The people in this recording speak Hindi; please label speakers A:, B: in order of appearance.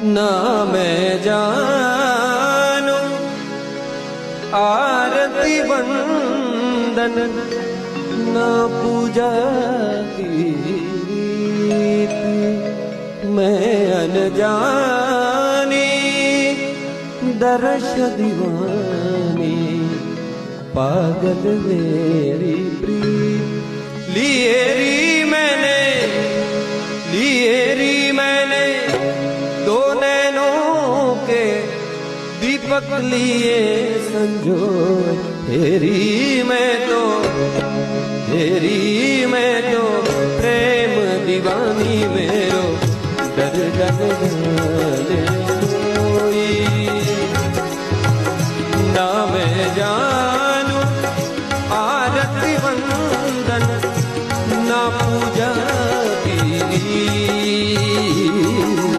A: ना मैं जानू आरती वंदन ना पूजा की मैं अनजानी दर्श दीवानी पागल मेरी प्रीत लिए री मैंने दो नैनों के दीपक लिए संजो तेरी मैं तो प्रेम दीवानी मेरो डर